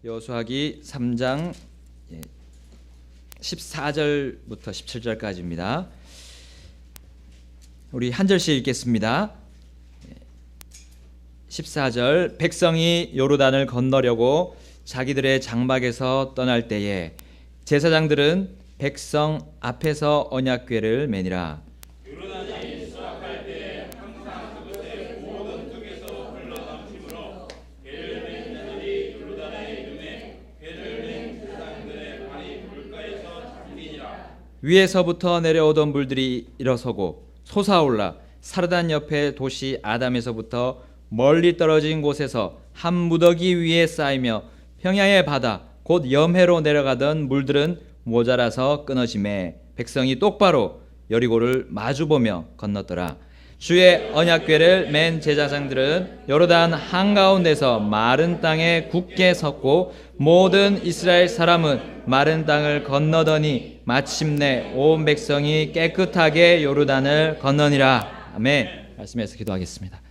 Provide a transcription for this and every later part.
여호수아기 3장 14절부터 17절까지입니다. 우리 한 절씩 읽겠습니다. 14절 백성이 요르단을 건너려고 자기들의 장막에서 떠날 때에 제사장들은 백성 앞에서 언약궤를 매니라. 요르단이 수확할 때에 항상 그곳에 모든 뚝에서 흘러넘치므로 궤를 맨 자들이 요르단의 이름에 궤를 맨 제사장들의 발이 물가에서 잠기니라. 위에서부터 내려오던 물들이 일어서고 솟아올라 사르단 옆에 도시 아담에서부터 멀리 떨어진 곳에서 한 무더기 위에 쌓이며 평야의 바다 곧 염해로 내려가던 물들은 모자라서 끊어지매 백성이 똑바로 여리고를 마주보며 건넜더라. 주의 언약궤를 맨 제사장들은 요르단 한가운데서 마른 땅에 굳게 섰고 모든 이스라엘 사람은 마른 땅을 건너더니 마침내 온 백성이 깨끗하게 요르단을 건너니라. 아멘. 말씀에서 기도하겠습니다.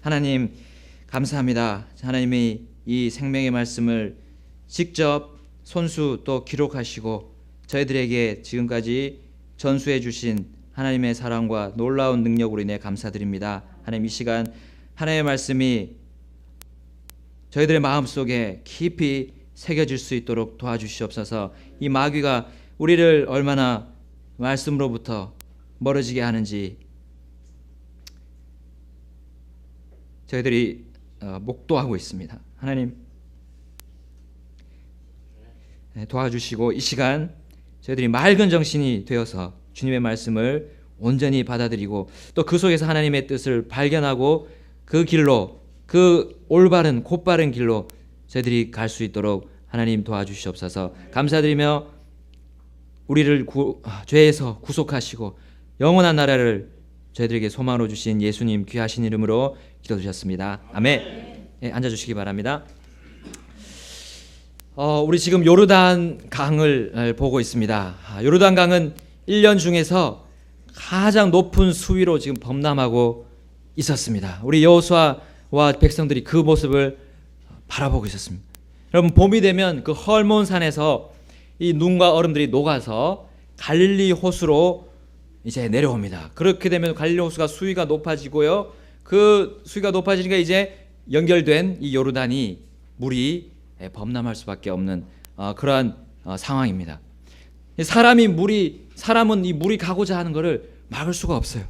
하나님 감사합니다. 하나님이 이 생명의 말씀을 직접 손수 또 기록하시고 저희들에게 지금까지 전수해 주신 하나님의 사랑과 놀라운 능력으로 인해 감사드립니다. 하나님 이 시간 하나님의 말씀이 저희들의 마음속에 깊이 새겨질 수 있도록 도와주시옵소서. 이 마귀가 우리를 얼마나 말씀으로부터 멀어지게 하는지 저희들이 목도하고 있습니다. 하나님 도와주시고 이 시간 저희들이 맑은 정신이 되어서 주님의 말씀을 온전히 받아들이고 또 그 속에서 하나님의 뜻을 발견하고 그 길로 그 올바른 곧바른 길로 저희들이 갈 수 있도록 하나님 도와주시옵소서. 감사드리며 우리를 죄에서 구속하시고 영원한 나라를 저희들에게 소망으로 주신 예수님 귀하신 이름으로 기도드렸습니다. 아멘. 네, 앉아주시기 바랍니다. 우리 지금 요르단 강을 보고 있습니다. 요르단 강은 1년 중에서 가장 높은 수위로 지금 범람하고 있었습니다. 우리 여호수아와 백성들이 그 모습을 바라보고 있었습니다. 여러분 봄이 되면 그 헐몬 산에서 이 눈과 얼음들이 녹아서 갈릴리 호수로 이제 내려옵니다. 그렇게 되면 갈릴리 호수가 수위가 높아지고요. 그 수위가 높아지니까 이제 연결된 이 요르단이 물이 범람할 수밖에 없는 그러한 상황입니다. 사람은 이 물이 가고자 하는 것을 막을 수가 없어요.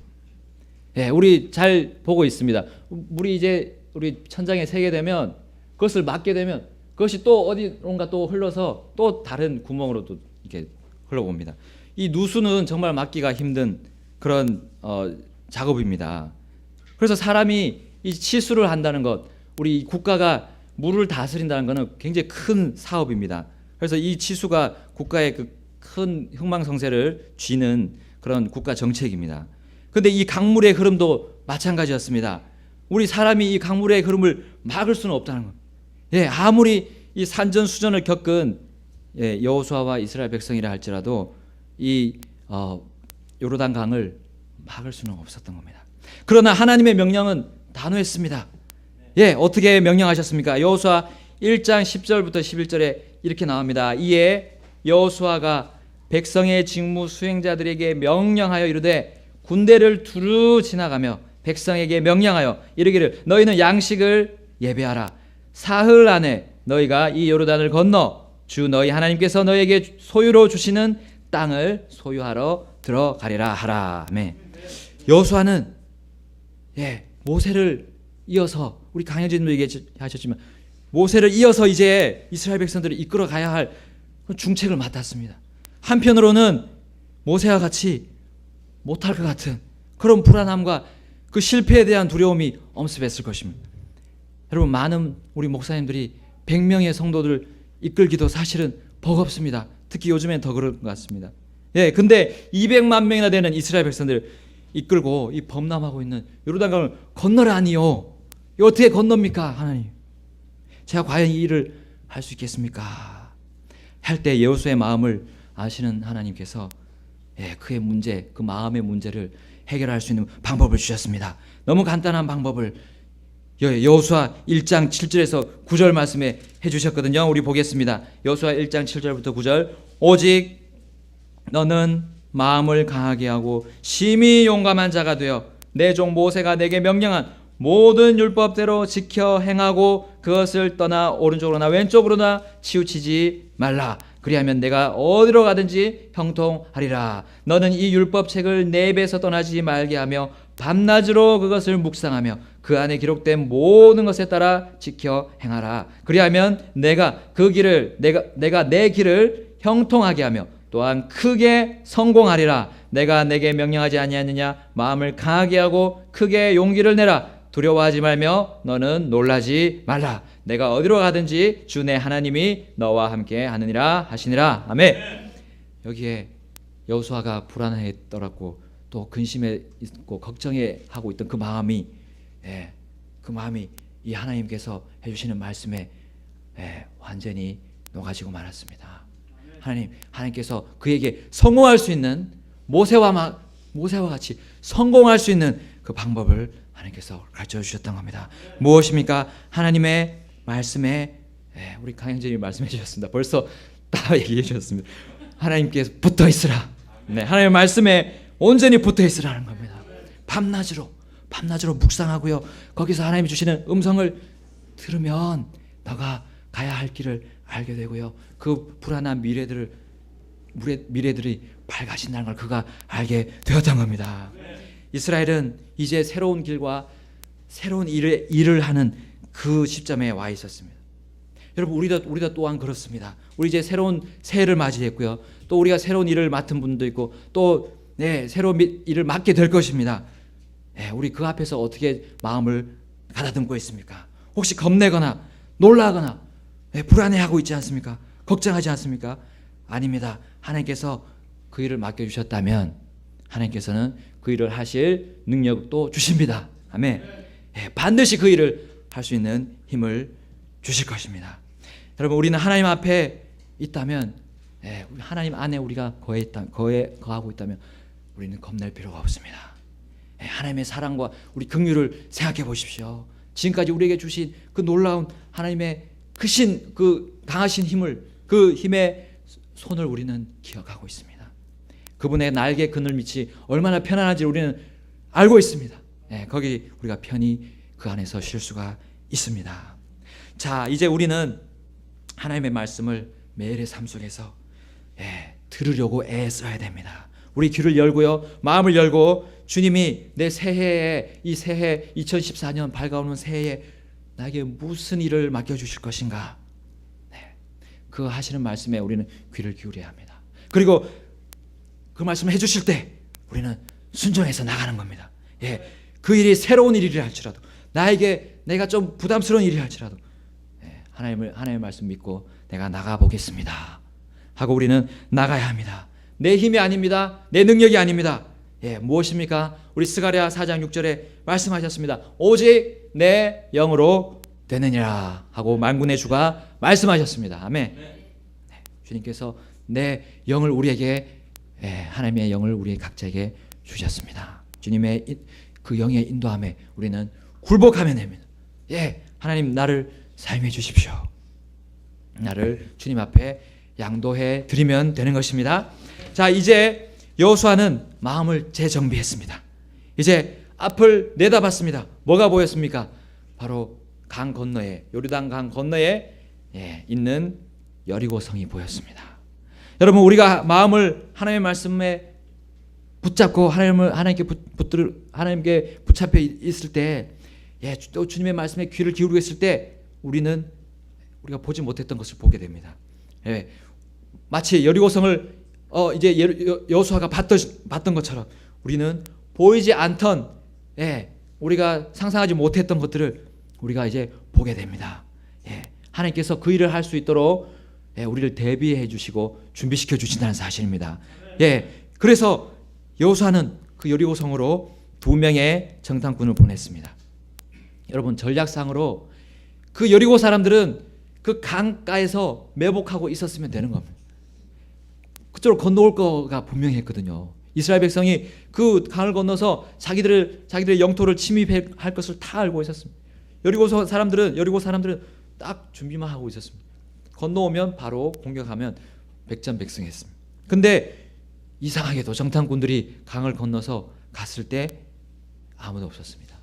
예, 우리 잘 보고 있습니다. 물이 이제 우리 천장에 새게 되면 그것을 막게 되면 그것이 또 어디론가 또 흘러서 또 다른 구멍으로 또 이렇게 흘러옵니다. 이 누수는 정말 막기가 힘든 그런 작업입니다. 그래서 사람이 이 치수를 한다는 것, 우리 국가가 물을 다스린다는 것은 굉장히 큰 사업입니다. 그래서 이 치수가 국가의 그 큰 흥망성쇠를 쥐는 그런 국가 정책입니다. 그런데 이 강물의 흐름도 마찬가지였습니다. 우리 사람이 이 강물의 흐름을 막을 수는 없다는 것. 예, 아무리 이 산전수전을 겪은 여호수아와 이스라엘 백성이라 할지라도 이 요르단 강을 막을 수는 없었던 겁니다. 그러나 하나님의 명령은 단호했습니다. 예, 어떻게 명령하셨습니까? 여호수아 1장 10절부터 11절에 이렇게 나옵니다. 이에 여호수아가 백성의 직무 수행자들에게 명령하여 이르되 군대를 두루 지나가며 백성에게 명령하여 이르기를 너희는 양식을 예배하라. 사흘 안에 너희가 이 요르단을 건너 주 너희 하나님께서 너희에게 소유로 주시는 땅을 소유하러 들어가리라 하라. 아멘. 여호수아는 모세를 이어서 우리 강영진도 얘기하셨지만 모세를 이어서 이제 이스라엘 백성들을 이끌어 가야 할 중책을 맡았습니다. 한편으로는 모세와 같이 못할 것 같은 그런 불안함과 그 실패에 대한 두려움이 엄습했을 것입니다. 여러분 많은 우리 목사님들이 100명의 성도들 이끌기도 사실은 버겁습니다. 특히 요즘엔 더 그런 것 같습니다. 근데 200만 명이나 되는 이스라엘 백성들 이끌고 이 범람하고 있는 요르단강을 건너라니요. 이거 어떻게 건넙니까 하나님? 제가 과연 이 일을 할 수 있겠습니까? 할 때 여호수아의 마음을 아시는 하나님께서 그의 문제, 그 마음의 문제를 해결할 수 있는 방법을 주셨습니다. 너무 간단한 방법을 여호수아 1장 7절에서 9절 말씀에 해주셨거든요. 우리 보겠습니다. 여호수아 1장 7절부터 9절. 오직 너는 마음을 강하게 하고 심히 용감한 자가 되어 내 종 모세가 내게 명령한 모든 율법대로 지켜 행하고 그것을 떠나 오른쪽으로나 왼쪽으로나 치우치지 말라. 그리하면 내가 어디로 가든지 형통하리라. 너는 이 율법책을 내 입에서 떠나지 말게 하며 밤낮으로 그것을 묵상하며 그 안에 기록된 모든 것에 따라 지켜 행하라. 그리하면 내가 그 길을 내가 내 길을 형통하게 하며 또한 크게 성공하리라. 내가 내게 명령하지 아니하느냐. 마음을 강하게 하고 크게 용기를 내라. 두려워하지 말며 너는 놀라지 말라. 내가 어디로 가든지 주 내 하나님이 너와 함께 하느니라 하시니라. 아멘. 여기에 여호수아가 불안해했더라고. 또 근심해 있고 걱정해 하고 있던 그 마음이 이 하나님께서 해주시는 말씀에 완전히 녹아지고 말았습니다. 하나님께서 그에게 성공할 수 있는 모세와 같이 성공할 수 있는 그 방법을 하나님께서 가르쳐 주셨던 겁니다. 무엇입니까? 하나님의 말씀에 우리 강영진이 말씀해 주셨습니다. 벌써 다 얘기해 주셨습니다. 하나님께서 붙어 있으라. 하나님의 말씀에 온전히 붙어 있으라는 겁니다. 밤낮으로 묵상하고요. 거기서 하나님이 주시는 음성을 들으면 너가 가야 할 길을 알게 되고요. 그 불안한 미래들이 밝아진다는 걸 그가 알게 되었던 겁니다. 이스라엘은 이제 새로운 길과 새로운 일을 하는 그 시점에 와 있었습니다. 여러분 우리도 또한 그렇습니다. 우리 이제 새로운 새해를 맞이했고요. 또 우리가 새로운 일을 맡은 분도 있고 또 새로운 일을 맡게 될 것입니다. 우리 그 앞에서 어떻게 마음을 가다듬고 있습니까? 혹시 겁내거나 놀라거나 불안해하고 있지 않습니까? 걱정하지 않습니까? 아닙니다. 하나님께서 그 일을 맡겨주셨다면 하나님께서는 그 일을 하실 능력도 주십니다. 아멘. 반드시 그 일을 할 수 있는 힘을 주실 것입니다. 여러분 우리는 하나님 앞에 있다면 하나님 안에 우리가 거하고 있다면 우리는 겁낼 필요가 없습니다. 하나님의 사랑과 우리 긍휼을 생각해 보십시오. 지금까지 우리에게 주신 그 놀라운 하나님의 크신 그 강하신 힘을 그 힘의 손을 우리는 기억하고 있습니다. 그분의 날개 그늘 밑이 얼마나 편안한지 우리는 알고 있습니다. 거기 우리가 편히 그 안에서 쉴 수가 있습니다. 자, 이제 우리는 하나님의 말씀을 매일의 삶 속에서 들으려고 애써야 됩니다. 우리 귀를 열고요, 마음을 열고 주님이 내 새해에 이 새해 2014년 밝아오는 새해에 나에게 무슨 일을 맡겨주실 것인가? 그 하시는 말씀에 우리는 귀를 기울여야 합니다. 그리고 그 말씀을 해주실 때 우리는 순종해서 나가는 겁니다. 그 일이 새로운 일이라 할지라도 내가 좀 부담스러운 일이 할지라도 하나님의 말씀 믿고 내가 나가보겠습니다 하고 우리는 나가야 합니다. 내 힘이 아닙니다. 내 능력이 아닙니다. 무엇입니까? 우리 스가랴 4장 6절에 말씀하셨습니다. 오직 내 영으로 되느니라 하고 만군의 주가 말씀하셨습니다. 아멘. 주님께서 내 영을 우리에게 하나님의 영을 우리 각자에게 주셨습니다. 주님의 그 영의 인도함에 우리는 굴복하면 됩니다. 하나님 나를 사용해 주십시오. 나를 주님 앞에 양도해 드리면 되는 것입니다. 자, 이제 여호수아는 마음을 재정비했습니다. 이제 앞을 내다봤습니다. 뭐가 보였습니까? 바로 강 건너에, 요르단 강 건너에 있는 여리고성이 보였습니다. 여러분 우리가 마음을 하나님의 말씀에 붙잡고 하나님께 붙잡혀 있을 때, 또 주님의 말씀에 귀를 기울이고 있을 때 우리가 보지 못했던 것을 보게 됩니다. 마치 여리고성을 이제 여호수아가 봤던 것처럼 우리는 보이지 않던 우리가 상상하지 못했던 것들을 우리가 이제 보게 됩니다. 하나님께서 그 일을 할 수 있도록 우리를 대비해 주시고 준비시켜 주신다는 사실입니다. 그래서 여호수아는 그 여리고성으로 2명의 정탐꾼을 보냈습니다. 여러분 전략상으로 그 여리고 사람들은 그 강가에서 매복하고 있었으면 되는 겁니다. 그쪽으로 건너올 거가 분명히 했거든요. 이스라엘 백성이 그 강을 건너서 자기들의 영토를 침입할 것을 다 알고 있었습니다. 여리고 사람들은 딱 준비만 하고 있었습니다. 건너오면 바로 공격하면 백전백승했습니다. 근데 이상하게도 정탐꾼들이 강을 건너서 갔을 때 아무도 없었습니다.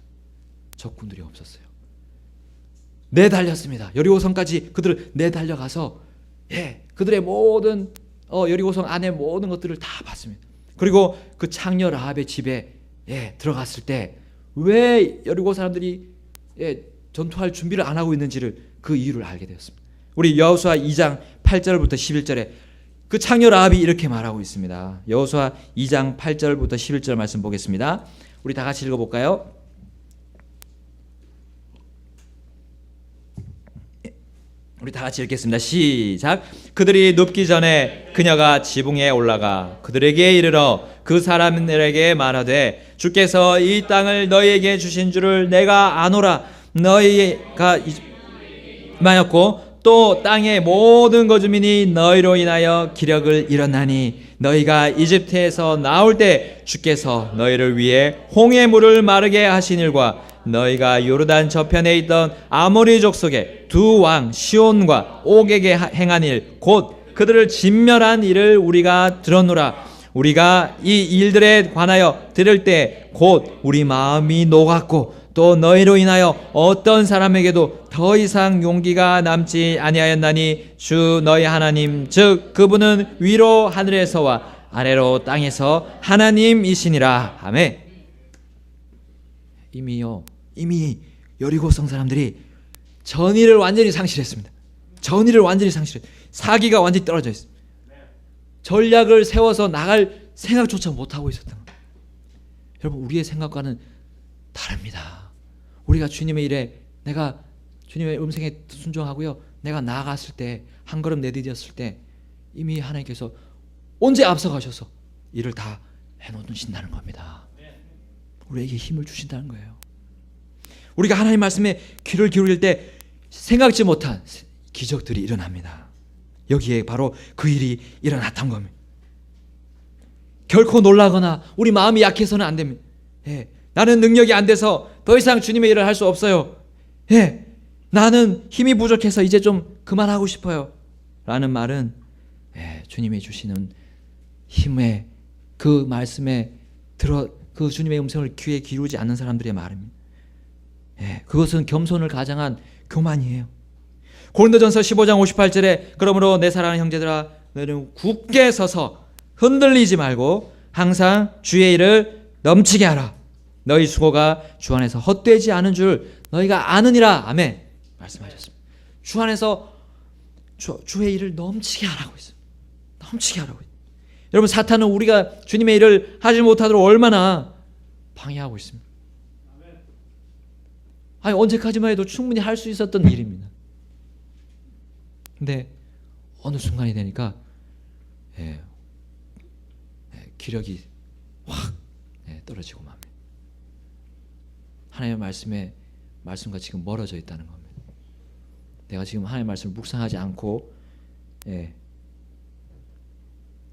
적군들이 없었어요. 내달렸습니다. 여리고성까지 그들을 내달려가서 그들의 모든 여리고성 안에 모든 것들을 다 봤습니다. 그리고 그 창녀 라합의 집에 들어갔을 때 왜 여리고 사람들이 전투할 준비를 안 하고 있는지를 그 이유를 알게 되었습니다. 우리 여호수아 2장 8절부터 11절에 그 창녀 라합이 이렇게 말하고 있습니다. 여호수아 2장 8절부터 11절 말씀 보겠습니다. 우리 다 같이 읽어볼까요? 우리 다 같이 읽겠습니다. 시작. 그들이 눕기 전에 그녀가 지붕에 올라가 그들에게 이르러 그 사람들에게 말하되 주께서 이 땅을 너희에게 주신 줄을 내가 아노라. 너희가 임하였고 또 땅의 모든 거주민이 너희로 인하여 기력을 잃었나니 너희가 이집트에서 나올 때 주께서 너희를 위해 홍해 물을 마르게 하신 일과 너희가 요르단 저편에 있던 아모리 족속의 두 왕 시온과 옥에게 행한 일 곧 그들을 진멸한 일을 우리가 들었노라. 우리가 이 일들에 관하여 들을 때 곧 우리 마음이 녹았고 또 너희로 인하여 어떤 사람에게도 더 이상 용기가 남지 아니하였나니 주 너희 하나님 즉 그분은 위로 하늘에서와 아래로 땅에서 하나님이시니라. 아멘. 이미 여리고성 사람들이 전의를 완전히 상실했습니다. 사기가 완전히 떨어져 있습니다. 전략을 세워서 나갈 생각조차 못하고 있었던 겁니다. 여러분, 우리의 생각과는 다릅니다. 우리가 주님의 일에 내가 주님의 음성에 순종하고요, 내가 나아갔을 때, 한 걸음 내디뎠을 때 이미 하나님께서 언제 앞서가셔서 일을 다 해놓으신다는 겁니다. 우리에게 힘을 주신다는 거예요. 우리가 하나님 말씀에 귀를 기울일 때 생각지 못한 기적들이 일어납니다. 여기에 바로 그 일이 일어났던 겁니다. 결코 놀라거나 우리 마음이 약해서는 안 됩니다. 나는 능력이 안 돼서 더 이상 주님의 일을 할 수 없어요. 나는 힘이 부족해서 이제 좀 그만하고 싶어요. 라는 말은 주님이 주시는 힘에 그 말씀에 그 주님의 음성을 귀에 기울이지 않는 사람들의 말입니다. 그것은 겸손을 가장한 교만이에요. 고린도전서 15장 58절에 그러므로 내 사랑하는 형제들아 너희는 굳게 서서 흔들리지 말고 항상 주의 일을 넘치게 하라. 너희 수고가 주 안에서 헛되지 않은 줄 너희가 아느니라. 아멘. 말씀하셨습니다. 주 안에서 주의 일을 넘치게 하라고 했어요. 넘치게 하라고 했어요. 여러분, 사탄은 우리가 주님의 일을 하지 못하도록 얼마나 방해하고 있습니다. 아니, 언제까지만 해도 충분히 할 수 있었던 일입니다. 근데 어느 순간이 되니까 기력이 확 떨어지고 맙니다. 하나님의 말씀과 지금 멀어져 있다는 겁니다. 내가 지금 하나님의 말씀을 묵상하지 않고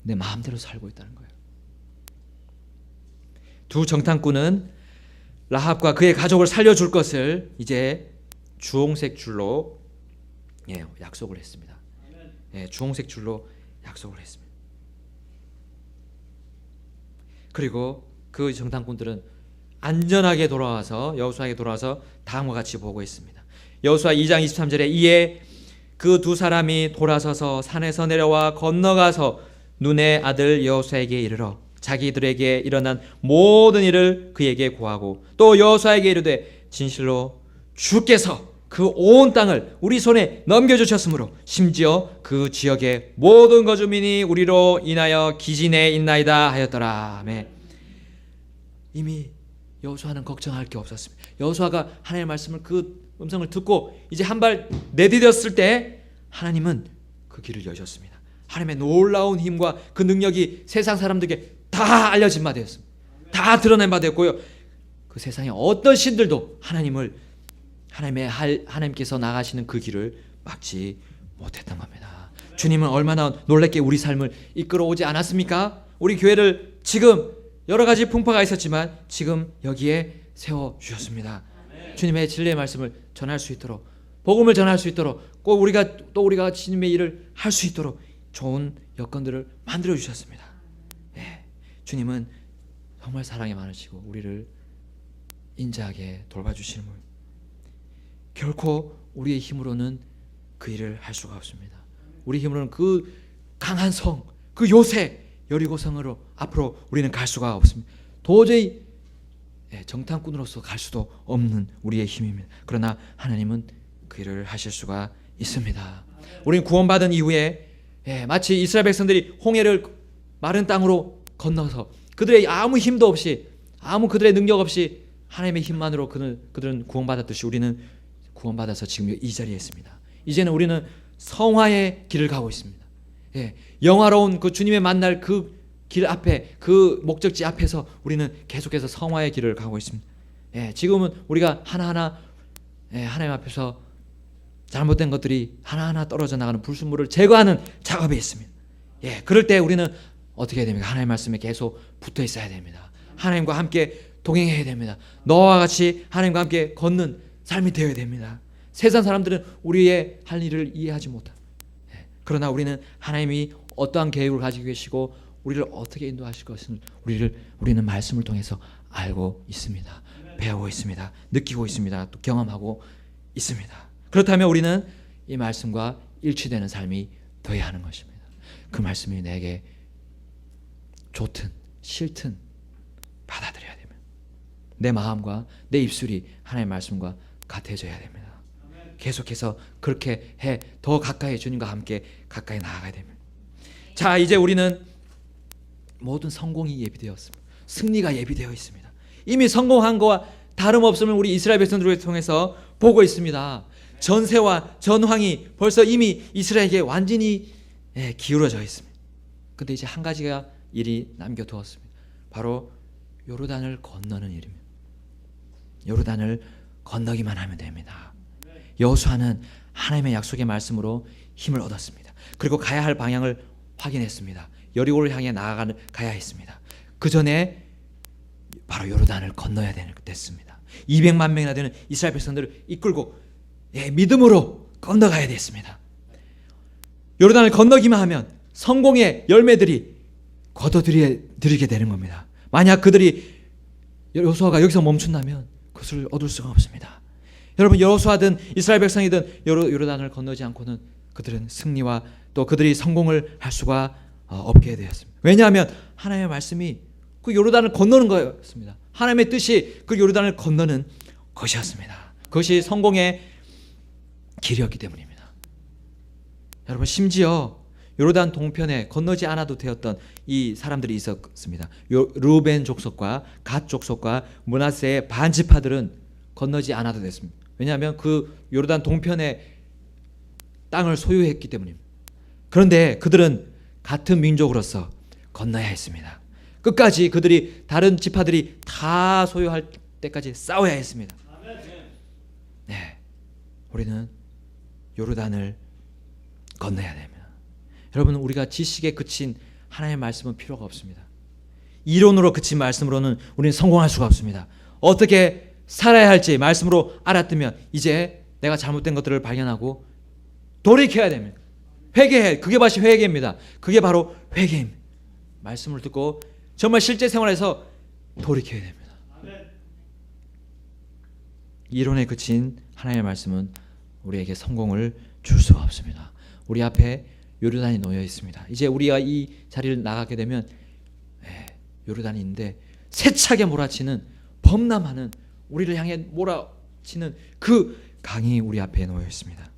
내 마음대로 살고 있다는 거예요. 두 정탐꾼은 라합과 그의 가족을 살려줄 것을 이제 주홍색 줄로 약속을 했습니다. 주홍색 줄로 약속을 했습니다. 그리고 그 정탐꾼들은 안전하게 돌아와서 여호수아에게 돌아와서 다음과 같이 보고 있습니다. 여호수아 2장 23절에 이에 그 두 사람이 돌아서서 산에서 내려와 건너가서 눈의 아들 여호수아에게 이르러 자기들에게 일어난 모든 일을 그에게 고하고 또 여호수아에게 이르되 진실로 주께서 그 온 땅을 우리 손에 넘겨주셨으므로 심지어 그 지역의 모든 거주민이 우리로 인하여 기진에 있나이다 하였더라. 아멘. 이미 여호수아는 걱정할 게 없었습니다. 여호수아가 하나님의 말씀을 그 음성을 듣고 이제 한 발 내디뎠을 때 하나님은 그 길을 여셨습니다. 하나님의 놀라운 힘과 그 능력이 세상 사람들에게 다 알려진 바 되었습니다. 다 드러낸 바 되었고요. 그 세상에 어떤 신들도 하나님께서 나가시는 그 길을 막지 못했던 겁니다. 주님은 얼마나 놀랍게 우리 삶을 이끌어오지 않았습니까? 우리 교회를 지금 여러 가지 풍파가 있었지만 지금 여기에 세워주셨습니다. 주님의 진리의 말씀을 전할 수 있도록, 복음을 전할 수 있도록, 꼭 우리가 주님의 일을 할 수 있도록 좋은 여건들을 만들어 주셨습니다. 예, 주님은 정말 사랑이 많으시고 우리를 인자하게 돌봐주시는 분, 결코 우리의 힘으로는 그 일을 할 수가 없습니다. 우리 힘으로는 그 강한 성, 그 요새 여리고성으로 앞으로 우리는 갈 수가 없습니다. 도저히 정탐꾼으로서 갈 수도 없는 우리의 힘입니다. 그러나 하나님은 그 일을 하실 수가 있습니다. 우리는 구원받은 이후에 마치 이스라엘 백성들이 홍해를 마른 땅으로 건너서 그들의 아무 힘도 없이, 아무 그들의 능력 없이 하나님의 힘만으로 그들은 구원받았듯이 우리는 구원받아서 지금 이 자리에 있습니다. 이제는 우리는 성화의 길을 가고 있습니다. 영화로운 그 주님의 만날 그 길 앞에, 그 목적지 앞에서 우리는 계속해서 성화의 길을 가고 있습니다. 지금은 우리가 하나하나 하나님 앞에서 잘못된 것들이 하나하나 떨어져 나가는 불순물을 제거하는 작업이 있습니다. 그럴 때 우리는 어떻게 해야 됩니까? 하나님 말씀에 계속 붙어 있어야 됩니다. 하나님과 함께 동행해야 됩니다. 너와 같이 하나님과 함께 걷는 삶이 되어야 됩니다. 세상 사람들은 우리의 할 일을 이해하지 못합니다. 그러나 우리는 하나님이 어떠한 계획을 가지고 계시고 우리를 어떻게 인도하실 것을 우리는 말씀을 통해서 알고 있습니다. 배우고 있습니다. 느끼고 있습니다. 또 경험하고 있습니다. 그렇다면 우리는 이 말씀과 일치되는 삶이 되어야 하는 것입니다. 그 말씀이 내게 좋든 싫든 받아들여야 됩니다. 내 마음과 내 입술이 하나님의 말씀과 같아져야 됩니다. 계속해서 그렇게 더 가까이 주님과 함께 가까이 나아가야 됩니다. 자, 이제 우리는 모든 성공이 예비되었습니다. 승리가 예비되어 있습니다. 이미 성공한 거와 다름없음을 우리 이스라엘 백성들을 통해서 보고 있습니다. 전세와 전황이 벌써 이미 이스라엘에게 완전히 기울어져 있습니다. 그런데 이제 한 가지가 일이 남겨두었습니다. 바로 요르단을 건너는 일입니다. 요르단을 건너기만 하면 됩니다. 여호수아는 하나님의 약속의 말씀으로 힘을 얻었습니다. 그리고 가야 할 방향을 확인했습니다. 여리고를 향해 가야 했습니다. 그 전에 바로 요르단을 건너야 됐습니다. 200만 명이나 되는 이스라엘 백성들을 이끌고 믿음으로 건너가야 됐습니다. 요르단을 건너기만 하면 성공의 열매들이 거둬들이게 되는 겁니다. 만약 그들이 여호수아가 여기서 멈춘다면 그것을 얻을 수가 없습니다. 여러분, 여호수아든 이스라엘 백성이든 요르단을 건너지 않고는 그들은 승리와 또 그들이 성공을 할 수가 없게 되었습니다. 왜냐하면 하나님의 말씀이 그 요르단을 건너는 거였습니다. 하나님의 뜻이 그 요르단을 건너는 것이었습니다. 그것이 성공의 길이었기 때문입니다. 여러분, 심지어 요르단 동편에 건너지 않아도 되었던 이 사람들이 있었습니다. 르우벤 족속과 갓 족속과 므낫세의 반 지파들은 건너지 않아도 됐습니다. 왜냐하면 그 요르단 동편의 땅을 소유했기 때문입니다. 그런데 그들은 같은 민족으로서 건너야 했습니다. 끝까지 그들이 다른 지파들이 다 소유할 때까지 싸워야 했습니다. 우리는 요르단을 건너야 됩니다. 여러분, 우리가 지식에 그친 하나님의 말씀은 필요가 없습니다. 이론으로 그친 말씀으로는 우리는 성공할 수가 없습니다. 어떻게 살아야 할지 말씀으로 알았다면 이제 내가 잘못된 것들을 발견하고 돌이켜야 됩니다. 회개해. 그게 바로 회개입니다. 그게 바로 회개입니다. 말씀을 듣고 정말 실제 생활에서 돌이켜야 됩니다. 이론에 그친 하나님의 말씀은 우리에게 성공을 줄 수가 없습니다. 우리 앞에 요르단이 놓여 있습니다. 이제 우리가 이 자리를 나가게 되면 요르단이 있는데 세차게 몰아치는, 범람하는, 우리를 향해 몰아치는 그 강이 우리 앞에 놓여 있습니다.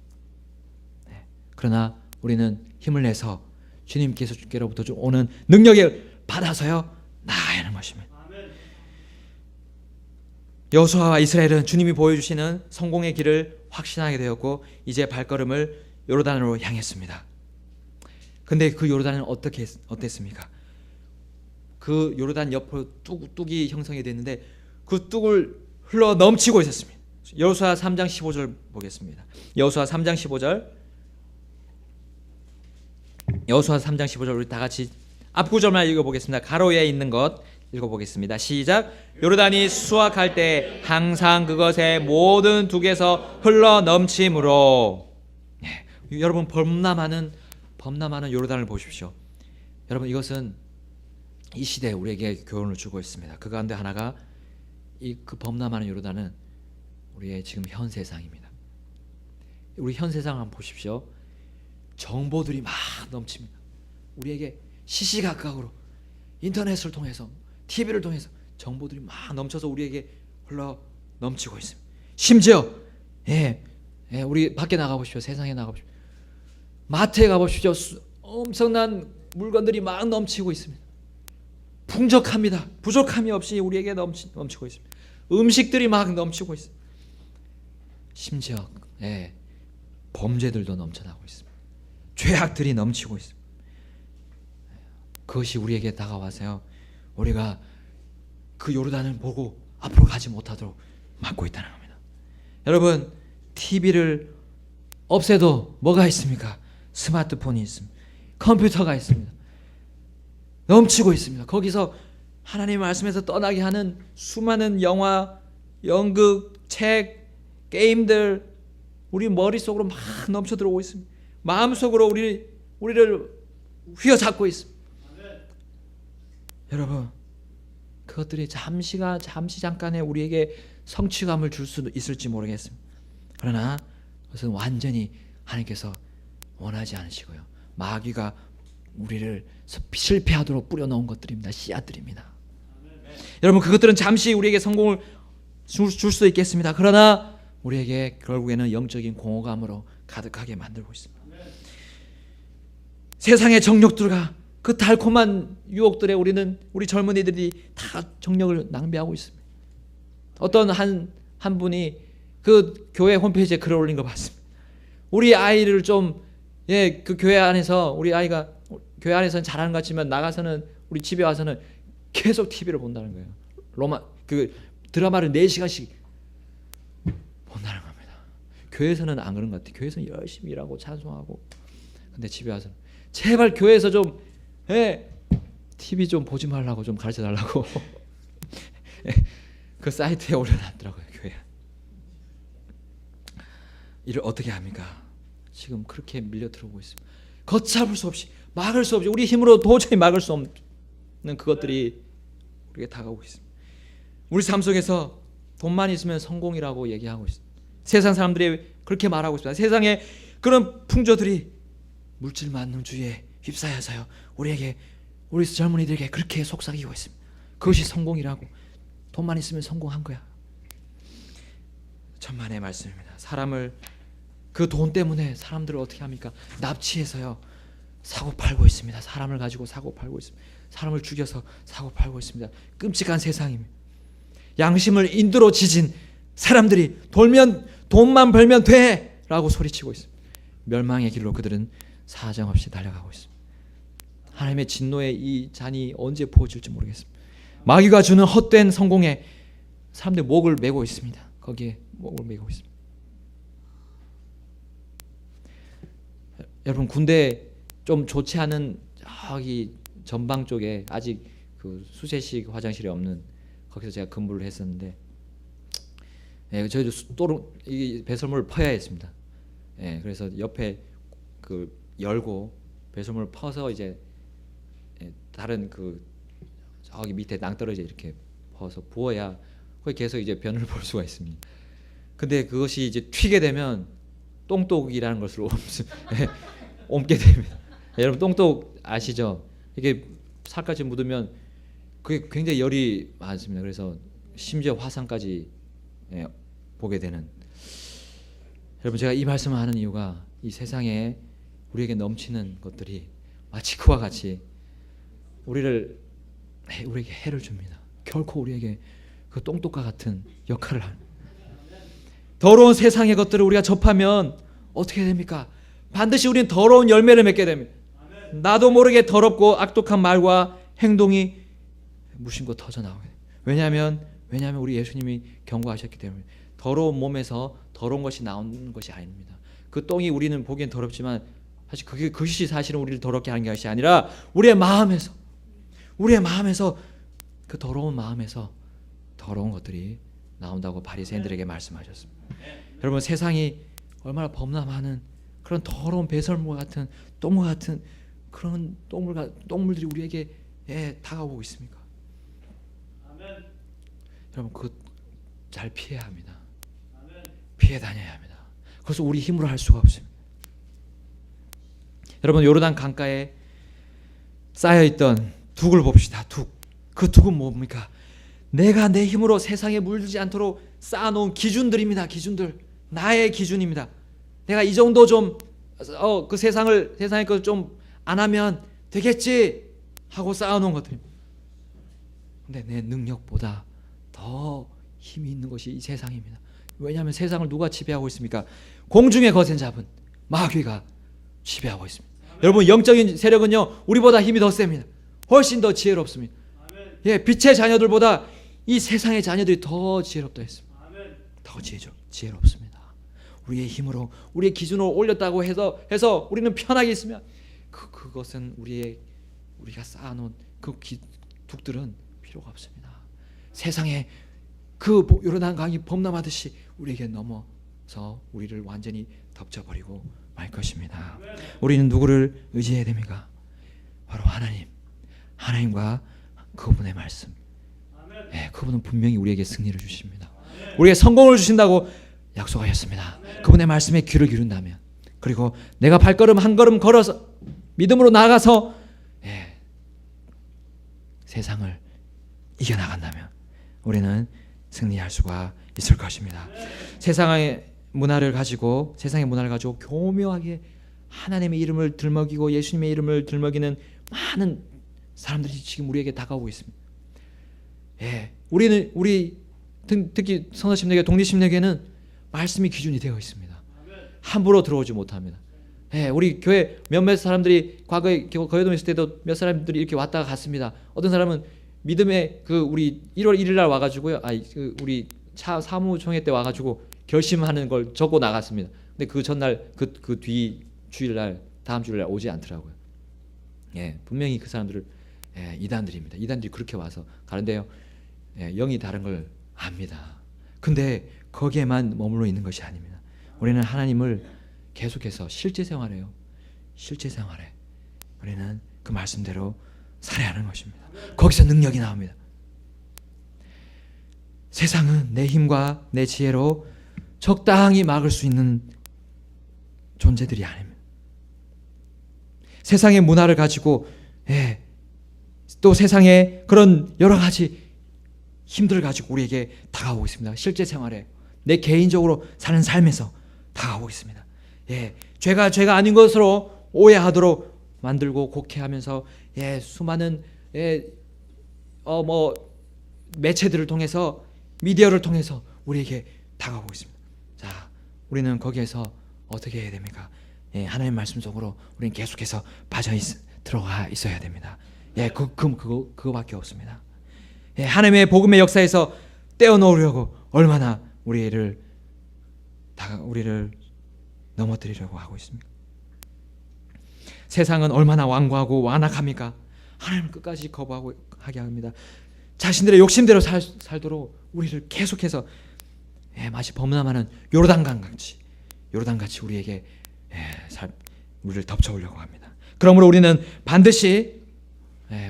그러나 우리는 힘을 내서 주님께로부터 오는 능력을 받아서요 나아가야 하는 것입니다. 여호수아와 이스라엘은 주님이 보여주시는 성공의 길을 확신하게 되었고 이제 발걸음을 요르단으로 향했습니다. 근데 그 요르단은 어땠습니까? 그 요르단 옆으로 뚝이 형성이 됐는데 그 뚝을 흘러 넘치고 있었습니다. 여호수아 3장 15절 보겠습니다. 여호수아 3장 15절. 여호수아 3장 15절 우리 다 같이 앞구절만 읽어보겠습니다. 가로에 있는 것 읽어보겠습니다. 시작. 요르단이 수확할 때 항상 그것의 모든 둑에서 흘러 넘침으로. 여러분 범람하는 요르단을 보십시오. 여러분 이것은 이 시대에 우리에게 교훈을 주고 있습니다. 그 가운데 하나가 그 범람하는 요르단은 우리의 지금 현 세상입니다. 우리 현 세상 한번 보십시오. 정보들이 막 넘칩니다. 우리에게 시시각각으로 인터넷을 통해서 TV를 통해서 정보들이 막 넘쳐서 우리에게 흘러 넘치고 있습니다. 심지어 우리 밖에 나가보십시오. 세상에 나가보십시오. 마트에 가보십시오. 엄청난 물건들이 막 넘치고 있습니다. 풍족합니다. 부족함이 없이 우리에게 넘치고 있습니다. 음식들이 막 넘치고 있습니다. 심지어 범죄들도 넘쳐나고 있습니다. 죄악들이 넘치고 있습니다. 그것이 우리에게 다가와서요, 우리가 그 요르단을 보고 앞으로 가지 못하도록 막고 있다는 겁니다. 여러분, TV를 없애도 뭐가 있습니까? 스마트폰이 있습니다. 컴퓨터가 있습니다. 넘치고 있습니다. 거기서 하나님의 말씀에서 떠나게 하는 수많은 영화, 연극, 책, 게임들 우리 머릿속으로 막 넘쳐 들어오고 있습니다. 마음속으로 우리를 휘어잡고 있습니다. 여러분, 그것들이 잠시 잠깐의 우리에게 성취감을 줄 수도 있을지 모르겠습니다. 그러나 그것은 완전히 하나님께서 원하지 않으시고요, 마귀가 우리를 실패하도록 뿌려놓은 것들입니다. 씨앗들입니다. 여러분, 그것들은 잠시 우리에게 성공을 줄 수도 있겠습니다. 그러나 우리에게 결국에는 영적인 공허감으로 가득하게 만들고 있습니다. 세상의 정욕들과 그 달콤한 유혹들에 우리 젊은이들이 다 정력을 낭비하고 있습니다. 어떤 한 분이 그 교회 홈페이지에 글을 올린 거 봤습니다. 우리 아이를 그 교회 안에서 우리 아이가 교회 안에서는 잘하는 것 같지만 나가서는 우리 집에 와서는 계속 TV를 본다는 거예요. 그 드라마를 4시간씩 본다는 겁니다. 교회에서는 안 그런 것 같아요. 교회에서는 열심히 일하고 찬송하고, 근데 집에 와서는 제발 교회에서 좀 TV 좀 보지 말라고 좀 가르쳐 달라고 그 사이트에 올려놨더라고요. 교회. 이를 어떻게 합니까? 지금 그렇게 밀려 들어오고 있습니다. 걷잡을 수 없이, 막을 수 없이, 우리 힘으로 도저히 막을 수 없는 그것들이 우리에게 다가오고 있습니다. 우리 삶 속에서 돈만 있으면 성공이라고 얘기하고 있습니다. 세상 사람들이 그렇게 말하고 있습니다. 세상에 그런 풍조들이 물질 만능주의에 휩싸여서요, 우리 젊은이들에게 그렇게 속삭이고 있습니다. 그것이 성공이라고, 돈만 있으면 성공한 거야. 천만의 말씀입니다. 그 돈 때문에 사람들을 어떻게 합니까? 납치해서요, 사고 팔고 있습니다. 사람을 가지고 사고 팔고 있습니다. 사람을 죽여서 사고 팔고 있습니다. 끔찍한 세상입니다. 양심을 인두로 지진 사람들이 돈만 벌면 돼! 라고 소리치고 있습니다. 멸망의 길로 그들은 사정없이 달려가고 있습니다. 하나님의 진노의 이 잔이 언제 부어질지 모르겠습니다. 마귀가 주는 헛된 성공에 사람들이 목을 메고 있습니다. 거기에 목을 메고 있습니다. 여러분, 군대 좀 좋지 않은 저기 전방 쪽에 아직 그 수세식 화장실이 없는, 거기서 제가 근무를 했었는데, 저희도 이 배설물을 퍼야 했습니다. 그래서 옆에 그 열고 배설물을 퍼서 이제 다른 저기 밑에 낭떠러지 이렇게 퍼서 부어야 거기 계속 이제 변을 볼 수가 있습니다. 근데 그것이 이제 튀게 되면 똥독이라는 것을 옮게 됩니다. 여러분, 똥독 아시죠? 이게 살까지 묻으면 그게 굉장히 열이 많습니다. 그래서 심지어 화상까지 보게 되는. 여러분, 제가 이 말씀을 하는 이유가 이 세상에 우리에게 넘치는 것들이 마치 그와 같이 우리에게 해를 줍니다. 결코 우리에게 그 똥독과 같은 역할을 합니다. 더러운 세상의 것들을 우리가 접하면 어떻게 됩니까? 반드시 우리는 더러운 열매를 맺게 됩니다. 나도 모르게 더럽고 악독한 말과 행동이 무심코 터져나오게 됩니다. 왜냐하면 우리 예수님이 경고하셨기 때문에 더러운 몸에서 더러운 것이 나오는 것이 아닙니다. 그 똥이 우리는 보기엔 더럽지만 사실 그것이 사실은 우리를 더럽게 하는 것이 아니라 우리의 마음에서 그 더러운 마음에서 더러운 것들이 나온다고 바리새인들에게 말씀하셨습니다. 여러분, 세상이 얼마나 범람하는 그런 더러운 배설물 같은 똥물 같은 그런 똥물들이 우리에게 다가오고 있습니까? 여러분, 그것 잘 피해야 합니다. 피해 다녀야 합니다. 그것을 우리 힘으로 할 수가 없습니다. 여러분, 요르단 강가에 쌓여있던 둑을 봅시다. 둑. 그 둑은 뭡니까? 내가 내 힘으로 세상에 물들지 않도록 쌓아놓은 기준들입니다. 기준들. 나의 기준입니다. 내가 이 정도 좀 그 세상의 것을 좀 안 하면 되겠지 하고 쌓아놓은 것들입니다. 근데 내 능력보다 더 힘이 있는 것이 이 세상입니다. 왜냐하면 세상을 누가 지배하고 있습니까? 공중에 거센 잡은 마귀가 지배하고 있습니다. 여러분, 영적인 세력은요, 우리보다 힘이 더 셉니다. 훨씬 더 지혜롭습니다. 빛의 자녀들보다 이 세상의 자녀들이 더 지혜롭다 했습니다. 더 지혜롭습니다. 우리의 힘으로, 우리의 기준으로 올렸다고 해서 우리는 편하게 있으면 그것은 우리가 쌓아놓은 그 둑들은 필요가 없습니다. 세상에 그 요르단 강이 범람하듯이 우리에게 넘어서 우리를 완전히 덮쳐버리고 말 것입니다. 우리는 누구를 의지해야 됩니까? 바로 하나님과 그분의 말씀. 그분은 분명히 우리에게 승리를 주십니다. 우리에게 성공을 주신다고 약속하셨습니다. 그분의 말씀에 귀를 기른다면, 그리고 내가 발걸음 한 걸음 걸어서 믿음으로 나아가서 세상을 이겨나간다면 우리는 승리할 수가 있을 것입니다. 세상의 문화를 가지고 교묘하게 하나님의 이름을 들먹이고 예수님의 이름을 들먹이는 많은 사람들이 지금 우리에게 다가오고 있습니다. 우리 특히 성도심에게, 독립심에게는 말씀이 기준이 되어 있습니다. 함부로 들어오지 못합니다. 우리 교회 몇몇 사람들이 과거에 거여동에 있을 때도 몇 사람들이 이렇게 왔다가 갔습니다. 어떤 사람은 믿음의 우리 1월 1일 날 와가지고요, 우리 사무총회 때 와가지고 결심하는 걸 적고 나갔습니다. 근데 그 전날 그 뒤 주일날, 다음 주일날 오지 않더라고요. 분명히 그 사람들을 이단들입니다. 이단들이 그렇게 와서 가는데요, 영이 다른 걸 압니다. 근데 거기에만 머물러 있는 것이 아닙니다. 우리는 하나님을 계속해서 실제 생활에 우리는 그 말씀대로 살아야 하는 것입니다. 거기서 능력이 나옵니다. 세상은 내 힘과 내 지혜로 적당히 막을 수 있는 존재들이 아닙니다. 세상의 문화를 가지고 또 세상의 그런 여러 가지 힘들을 가지고 우리에게 다가오고 있습니다. 실제 생활에, 내 개인적으로 사는 삶에서 다가오고 있습니다. 죄가 아닌 것으로 오해하도록 만들고 곡해하면서 수많은 매체들을 통해서, 미디어를 통해서 우리에게 다가오고 있습니다. 자, 우리는 거기에서 어떻게 해야 됩니까? 하나님의 말씀 속으로 우리는 계속해서 들어가 있어야 됩니다. 그거밖에 없습니다. 하나님의 복음의 역사에서 떼어놓으려고 얼마나 우리를 넘어뜨리려고 하고 있습니까? 세상은 얼마나 완고하고 완악합니까? 하나님을 끝까지 거부하게 합니다. 자신들의 욕심대로 살도록 우리를 계속해서 마치 범람하는 요르단같이 우리에게 우리를 덮쳐오려고 합니다. 그러므로 우리는 반드시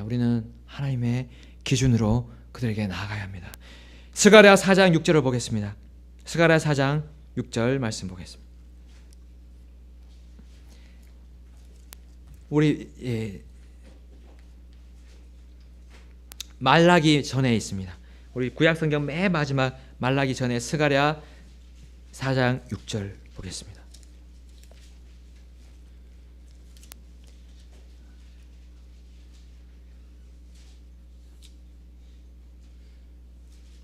우리는 하나님의 기준으로 그들에게 나아가야 합니다. 스가랴 4장 6절을 보겠습니다. 스가랴 4장 6절 말씀 보겠습니다. 우리 말라기 전에 있습니다. 우리 구약성경 맨 마지막 말라기 전에 스가랴 4장 6절 보겠습니다.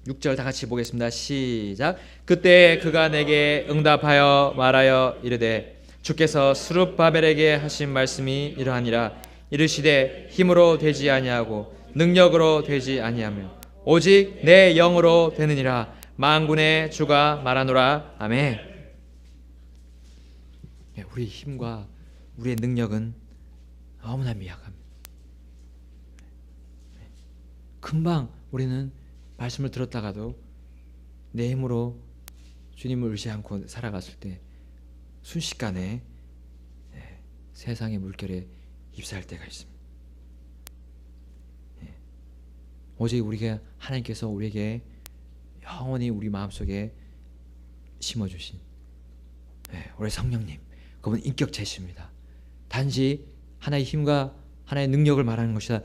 육 절 다 같이 보겠습니다. 시작. 그때 그가 내게 응답하여 말하여 이르되 주께서 스룹바벨에게 하신 말씀이 이러하니라. 이르시되 힘으로 되지 아니하고 능력으로 되지 아니하며 오직 내 영으로 되느니라. 만군의 주가 말하노라. 아멘. 우리의 힘과 우리의 능력은 너무나 미약합니다. 금방 우리는 말씀을 들었다가도 내 힘으로 주님을 의지 않고 살아갔을 때 순식간에 세상의 물결에 휩싸일 때가 있습니다. 오직 우리가 하나님께서 우리에게 영원히 우리 마음속에 심어주신 우리 성령님, 그분 인격체십니다. 단지 하나의 힘과 하나의 능력을 말하는 것이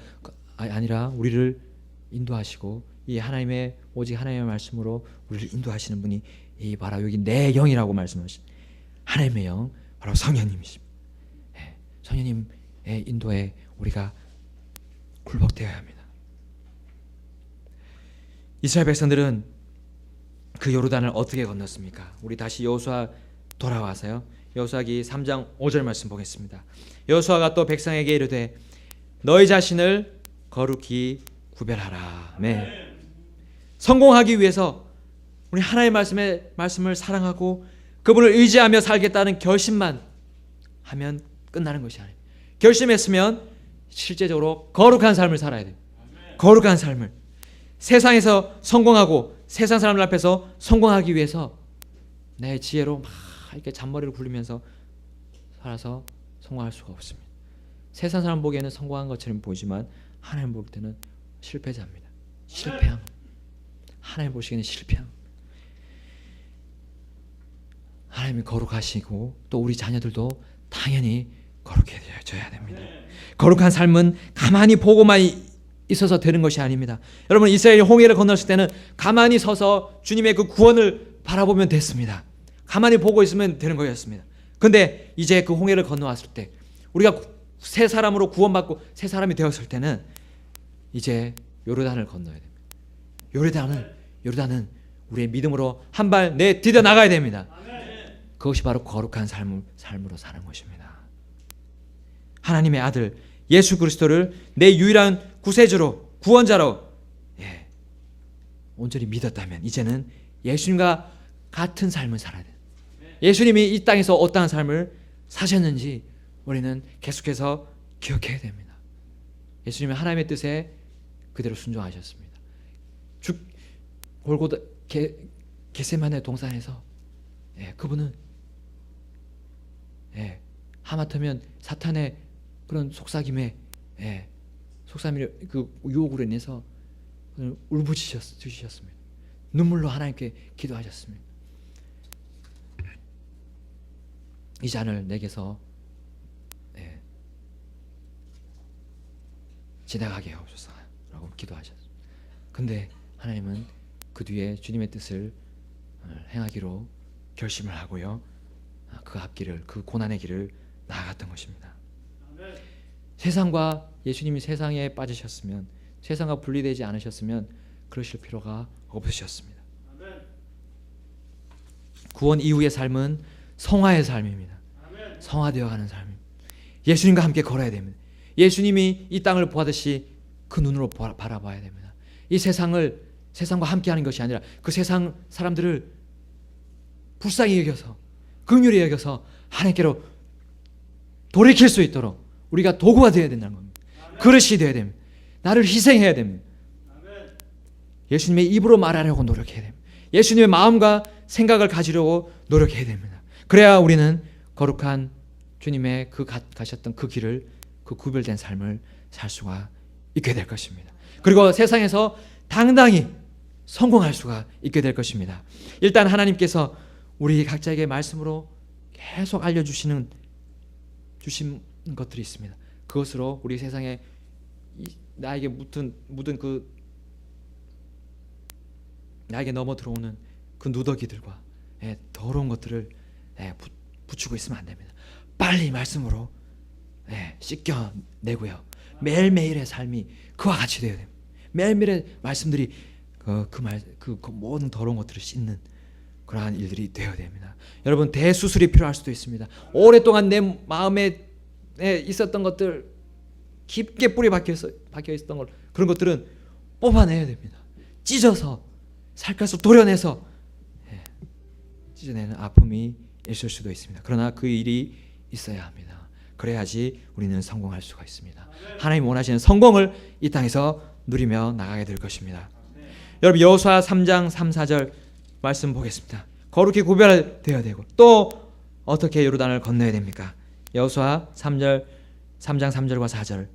아니라 우리를 인도하시고 이 하나님의 오직 하나님의 말씀으로 우리를 인도하시는 분이 이 바로 여기 내 영이라고 말씀하신 하나님의 영, 바로 성령님이십니다. 성령님의 인도에 우리가 굴복되어야 합니다. 이스라엘 백성들은 그 요르단을 어떻게 건넜습니까? 우리 다시 여호수아 돌아와서요. 여호수아기 3장 5절 말씀 보겠습니다. 여호수아가 또 백성에게 이르되 너희 자신을 거룩히 구별하라. 네. 성공하기 위해서 우리 하나님의 말씀을 사랑하고 그분을 의지하며 살겠다는 결심만 하면 끝나는 것이 아닙니다. 결심했으면 실제적으로 거룩한 삶을 살아야 돼요. 거룩한 삶을. 세상에서 성공하고 세상 사람들 앞에서 성공하기 위해서 내 지혜로 막 이렇게 잔머리를 굴리면서 살아서 성공할 수가 없습니다. 세상 사람 보기에는 성공한 것처럼 보이지만 하나님 볼 때는 실패자입니다. 실패함. 하나님 보시기에는 실패함. 하나님이 거룩하시고 또 우리 자녀들도 당연히 거룩해져야 됩니다. 거룩한 삶은 가만히 보고만 있어서 되는 것이 아닙니다. 여러분, 이스라엘이 홍해를 건넜을 때는 가만히 서서 주님의 그 구원을 바라보면 됐습니다. 가만히 보고 있으면 되는 거였습니다. 그런데 이제 그 홍해를 건너왔을 때 우리가 새 사람으로 구원받고 새 사람이 되었을 때는 이제 요르단을 건너야 됩니다. 요르단은 우리의 믿음으로 한 발 내디뎌 나가야 됩니다. 그것이 바로 거룩한 삶으로 사는 것입니다. 하나님의 아들 예수 그리스도를 내 유일한 구세주로, 구원자로 온전히 믿었다면 이제는 예수님과 같은 삶을 살아야 돼요. 예수님이 이 땅에서 어떠한 삶을 사셨는지 우리는 계속해서 기억해야 됩니다. 예수님은 하나님의 뜻에 그대로 순종하셨습니다. 골고다 겟세마네 동산에서 그분은 하마터면 사탄의 그런 속삭임에 그 유혹으로 인해서 울부짖으셨습니다. 눈물로 하나님께 기도하셨습니다. 이 잔을 내게서 지나가게 하옵소서라고 기도하셨습니다. 근데 하나님은 그 뒤에 주님의 뜻을 행하기로 결심을 하고요. 그 앞길을, 그 고난의 길을 나아갔던 것입니다. 세상과 예수님이 세상에 빠지셨으면, 세상과 분리되지 않으셨으면 그러실 필요가 없으셨습니다. 구원 이후의 삶은 성화의 삶입니다. 성화되어가는 삶입니다. 예수님과 함께 걸어야 됩니다. 예수님이 이 땅을 보았듯이 그 눈으로 바라봐야 됩니다. 이 세상과 함께하는 것이 아니라 그 세상 사람들을 불쌍히 여겨서, 긍휼히 여겨서 하나님께로 돌이킬 수 있도록 우리가 도구가 되어야 된다는 겁니다. 그릇이 되어야 됩니다. 나를 희생해야 됩니다. 예수님의 입으로 말하려고 노력해야 됩니다. 예수님의 마음과 생각을 가지려고 노력해야 됩니다. 그래야 우리는 거룩한 주님의 가셨던 그 길을, 그 구별된 삶을 살 수가 있게 될 것입니다. 그리고 세상에서 당당히 성공할 수가 있게 될 것입니다. 일단 하나님께서 우리 각자에게 말씀으로 계속 알려주신 것들이 있습니다. 그것으로 우리 세상에 나에게 묻은 그 나에게 넘어 들어오는 그 누더기들과 더러운 것들을 붙이고 있으면 안 됩니다. 빨리 말씀으로 씻겨내고요. 매일매일의 삶이 그와 같이 되어야 됩니다. 매일매일의 말씀들이 그 모든 더러운 것들을 씻는 그러한 일들이 되어야 됩니다. 여러분, 대수술이 필요할 수도 있습니다. 오랫동안 내 마음에 있었던 것들, 깊게 뿌리 박혀 있었던 걸, 그런 것들은 뽑아내야 됩니다. 찢어서 살갗을 도려내서 찢어내는 아픔이 있을 수도 있습니다. 그러나 그 일이 있어야 합니다. 그래야지 우리는 성공할 수가 있습니다. 하나님 원하시는 성공을 이 땅에서 누리며 나가게 될 것입니다. 여러분 여호수아 3장 3, 4절 말씀 보겠습니다. 거룩히 구별되어야 되고 또 어떻게 요르단을 건너야 됩니까? 여호수아 3장 3절과 4절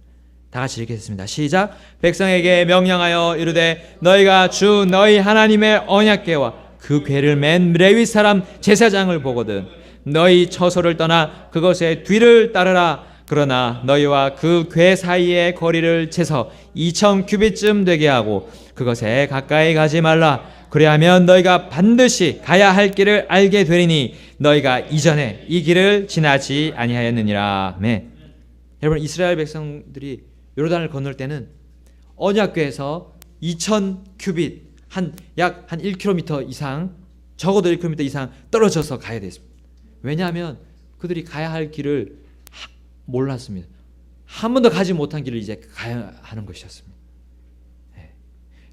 다 같이 읽겠습니다. 시작. 백성에게 명령하여 이르되 너희가 주 너희 하나님의 언약궤와 그 궤를 맨 레위 사람 제사장을 보거든 너희 처소를 떠나 그것의 뒤를 따르라. 그러나 너희와 그 궤 사이의 거리를 재서 2,000 규빗쯤 되게 하고 그것에 가까이 가지 말라. 그리하면 너희가 반드시 가야 할 길을 알게 되리니 너희가 이전에 이 길을 지나지 아니하였느니라. 아멘. 여러분 이스라엘 백성들이 요르단을 건널 때는 언약궤에서 2,000 규빗 약 1km 이상 적어도 1km 이상 떨어져서 가야 됐습니다. 왜냐하면 그들이 가야 할 길을 몰랐습니다. 한 번도 가지 못한 길을 이제 가야 하는 것이었습니다. 네.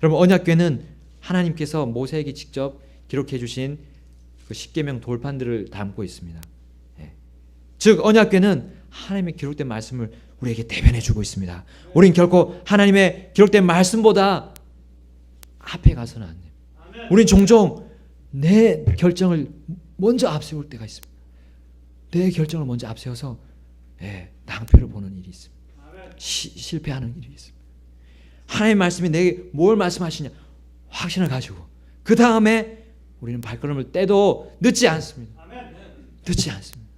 여러분 언약궤는 하나님께서 모세에게 직접 기록해 주신 그 십계명 돌판들을 담고 있습니다. 네. 즉 언약궤는 하나님의 기록된 말씀을 우리에게 대변해 주고 있습니다. 우린 결코 하나님의 기록된 말씀보다 앞에 가서는 안 돼요. 우린 종종 내 결정을 먼저 앞세울 때가 있습니다. 내 결정을 먼저 앞세워서 낭패를 보는 일이 있습니다. 실패하는 일이 있습니다. 하나님의 말씀이 내게 뭘 말씀하시냐 확신을 가지고 그 다음에 우리는 발걸음을 떼도 늦지 않습니다. 늦지 않습니다.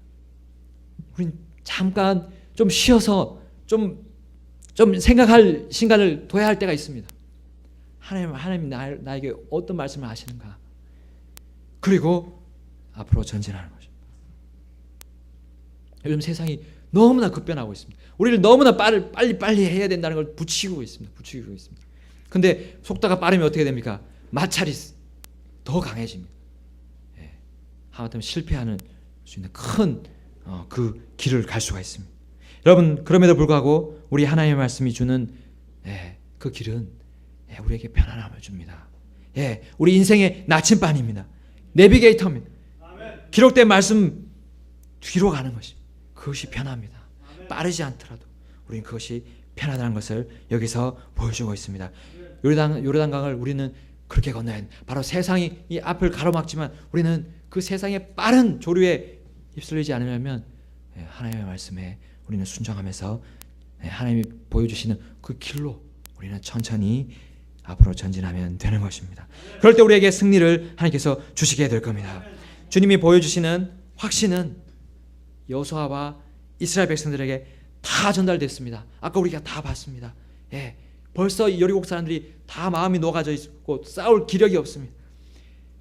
우린 잠깐 좀 쉬어서 좀 생각할 시간을 둬야 할 때가 있습니다. 하나님 나에게 어떤 말씀을 하시는가. 그리고 앞으로 전진하는 것입니다. 요즘 세상이 너무나 급변하고 있습니다. 우리를 너무나 빨리 해야 된다는 걸 부추기고 있습니다. 근데 속도가 빠르면 어떻게 됩니까? 마찰이 더 강해집니다. 하마터면 실패하는 수 있는 큰 그 길을 갈 수가 있습니다. 여러분 그럼에도 불구하고 우리 하나님의 말씀이 주는 그 길은 우리에게 편안함을 줍니다. 우리 인생의 나침반입니다. 내비게이터입니다. 기록된 말씀 뒤로 가는 것이 그것이 편합니다. 빠르지 않더라도 우리는 그것이 편하다는 것을 여기서 보여주고 있습니다. 요르단강을 우리는 그렇게 건너야 합니다. 바로 세상이 이 앞을 가로막지만 우리는 그 세상의 빠른 조류에 휩쓸리지 않으려면 하나님의 말씀에 우리는 순종하면서 하나님이 보여주시는 그 길로 우리는 천천히 앞으로 전진하면 되는 것입니다. 그럴 때 우리에게 승리를 하나님께서 주시게 될 겁니다. 주님이 보여주시는 확신은 여호수아와 이스라엘 백성들에게 다 전달됐습니다. 아까 우리가 다 봤습니다. 벌써 여리고 사람들이 다 마음이 녹아져 있고 싸울 기력이 없습니다.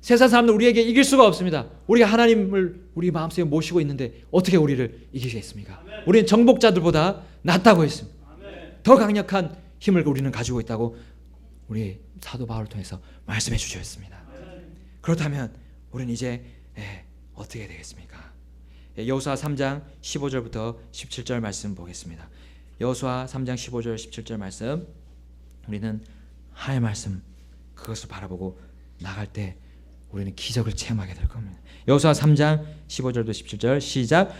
세상 사람들 우리에게 이길 수가 없습니다. 우리가 하나님을 우리 마음속에 모시고 있는데 어떻게 우리를 이기겠습니까? 우리는 정복자들보다 낫다고 했습니다. 더 강력한 힘을 우리는 가지고 있다고 우리 사도 바울을 통해서 말씀해 주셨습니다. 그렇다면 우리는 이제 어떻게 되겠습니까? 여호수아 3장 15절부터 17절 말씀 보겠습니다. 여호수아 3장 15절 17절 말씀 우리는 하나님의 말씀 그것을 바라보고 나갈 때 우리는 기적을 체험하게 될 겁니다. 여호수아 3장 15절도 17절 시작.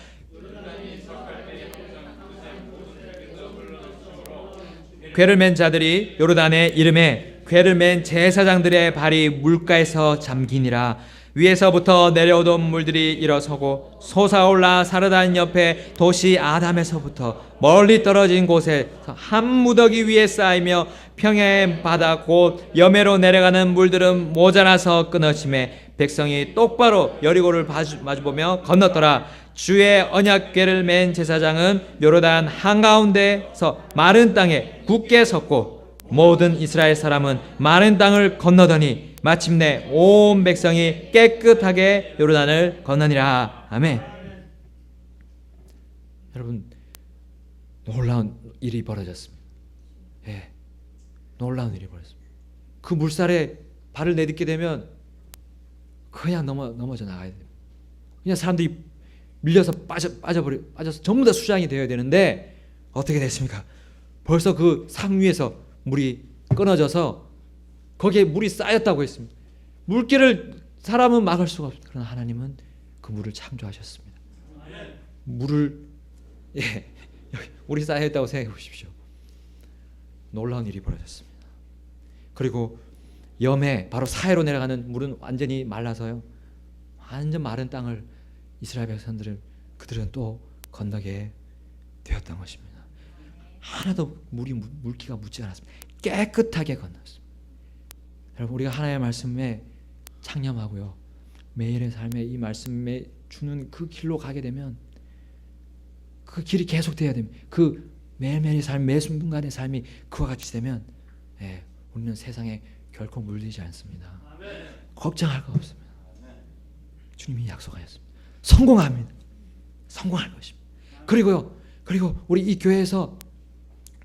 궤를 맨 자들이 요르단에 이름에 궤를 맨 제사장들의 발이 물가에서 잠기니라. 위에서부터 내려오던 물들이 일어서고 솟아올라 사르단 옆에 도시 아담에서부터 멀리 떨어진 곳에 한 무더기 위에 쌓이며 평야의 바다 곧 여매로 내려가는 물들은 모자라서 끊어지매 백성이 똑바로 여리고를 마주보며 건넜더라. 주의 언약궤를 맨 제사장은 요르단 한가운데서 마른 땅에 굳게 섰고 모든 이스라엘 사람은 마른 땅을 건너더니 마침내 온 백성이 깨끗하게 요르단을 건너니라. 아멘. 여러분 놀라운 일이 벌어졌습니다. 놀라운 일이 벌어졌습니다. 그 물살에 발을 내딛게 되면 그냥 넘어져 나가야 돼요. 그냥 사람들이 밀려서 빠져서 전부 다 수장이 되어야 되는데 어떻게 됐습니까? 벌써 그 상 위에서 물이 끊어져서 거기에 물이 쌓였다고 했습니다. 물길을 사람은 막을 수가 없습니다. 그러나 하나님은 그 물을 창조하셨습니다. 물을 물이 쌓여있다고 생각해 보십시오. 놀라운 일이 벌어졌습니다. 그리고 염해 바로 사해로 내려가는 물은 완전히 말라서요. 완전 마른 땅을 이스라엘 백성들은 그들은 또 건너게 되었던 것입니다. 하나도 물기가 묻지 않았습니다. 깨끗하게 건넜습니다. 여러분, 우리가 하나님의 말씀에 창념하고요, 매일의 삶에 이 말씀에 주는 그 길로 가게 되면 그 길이 계속돼야 됩니다. 그 매일매일의 삶, 매 순간의 삶이 그와 같이 되면 우리는 세상에 결코 물들지 않습니다. 걱정할 거 없습니다. 주님이 약속하셨습니다. 성공합니다. 성공할 것입니다. 그리고 우리 이 교회에서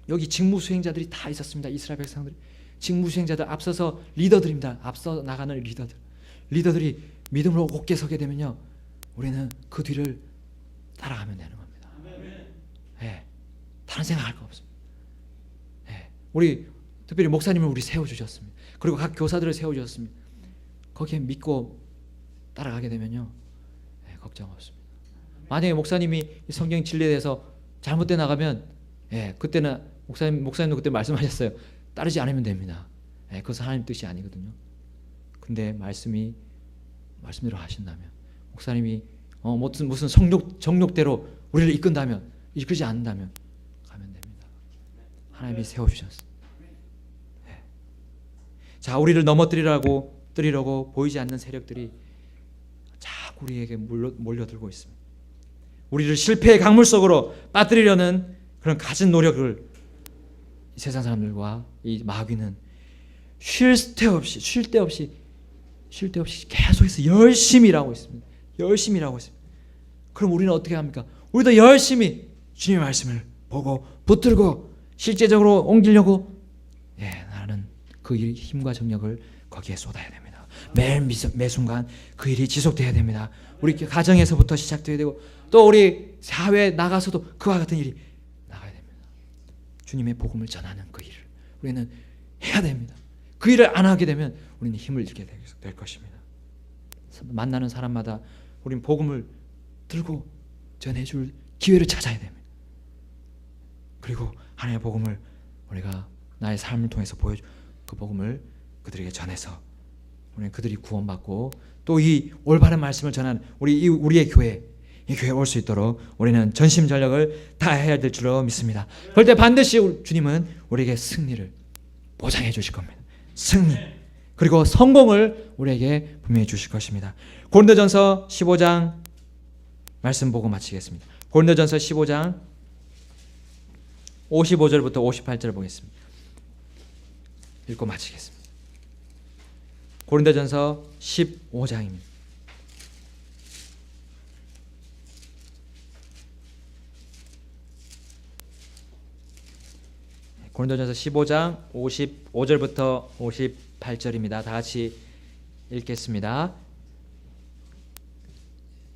여기 직무 수행자들이 다 있었습니다. 이스라엘 백성들이 직무 수행자들, 앞서서 리더들입니다. 앞서 나가는 리더들이 믿음으로 굳게 서게 되면요, 우리는 그 뒤를 따라가면 되는 겁니다. 다른 생각할 거 없습니다. 우리 특별히 목사님을 우리 세워주셨습니다. 그리고 각 교사들을 세워주셨습니다. 거기에 믿고 따라가게 되면요, 걱정 없습니다. 만약에 목사님이 성경 진리에 대해서 잘못돼 나가면 그때는 목사님도 그때 말씀하셨어요. 따르지 않으면 됩니다. 그것은 하나님 뜻이 아니거든요. 근데 말씀대로 하신다면, 목사님이 무슨 정욕대로 우리를 이끈다면, 이끌지 않는다면 가면 됩니다. 하나님이 세워주셨습니다. 자, 우리를 넘어뜨리려고 보이지 않는 세력들이 자꾸 우리에게 몰려들고 있습니다. 우리를 실패의 강물 속으로 빠뜨리려는 그런 갖은 노력을 이 세상 사람들과 이 마귀는 쉴 데 없이 계속해서 열심히 일하고 있습니다. 열심히 일하고 있습니다. 그럼 우리는 어떻게 합니까? 우리도 열심히 주님의 말씀을 보고 붙들고 실제적으로 옮기려고 나는 그 일, 힘과 정력을 거기에 쏟아야 됩니다. 매 순간 그 일이 지속돼야 됩니다. 우리 가정에서부터 시작돼야 되고, 또 우리 사회에 나가서도 그와 같은 일이 나가야 됩니다. 주님의 복음을 전하는 그 일을 우리는 해야 됩니다. 그 일을 안 하게 되면 우리는 힘을 잃게 될 것입니다. 만나는 사람마다 우리는 복음을 들고 전해줄 기회를 찾아야 됩니다. 그리고 하나님의 복음을 우리가 나의 삶을 통해서 보여줘, 그 복음을 그들에게 전해서 우리는 그들이 구원받고 또 이 올바른 말씀을 전하는 우리의 교회, 이 교회에 올 수 있도록 우리는 전심전력을 다해야 될 줄로 믿습니다. 그럴 때 반드시 주님은 우리에게 승리를 보장해 주실 겁니다. 승리, 그리고 성공을 우리에게 분명히 주실 것입니다. 고린도전서 15장 말씀 보고 마치겠습니다. 고린도전서 15장 55절부터 58절 보겠습니다. 읽고 마치겠습니다. 고린도전서 15장입니다. 고린도전서 15장 55절부터 58절입니다. 다 같이 읽겠습니다.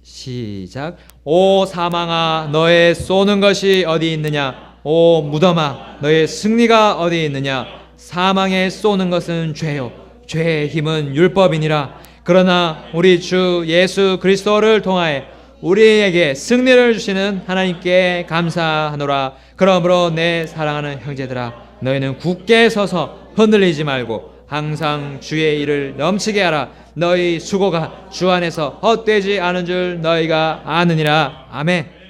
시작. 오 사망아, 너의 쏘는 것이 어디 있느냐? 오 무덤아, 너의 승리가 어디 있느냐? 사망에 쏘는 것은 죄요, 죄의 힘은 율법이니라. 그러나 우리 주 예수 그리스도를 통하여 우리에게 승리를 주시는 하나님께 감사하노라. 그러므로 내 사랑하는 형제들아, 너희는 굳게 서서 흔들리지 말고 항상 주의 일을 넘치게 하라. 너희 수고가 주 안에서 헛되지 않은 줄 너희가 아느니라. 아멘.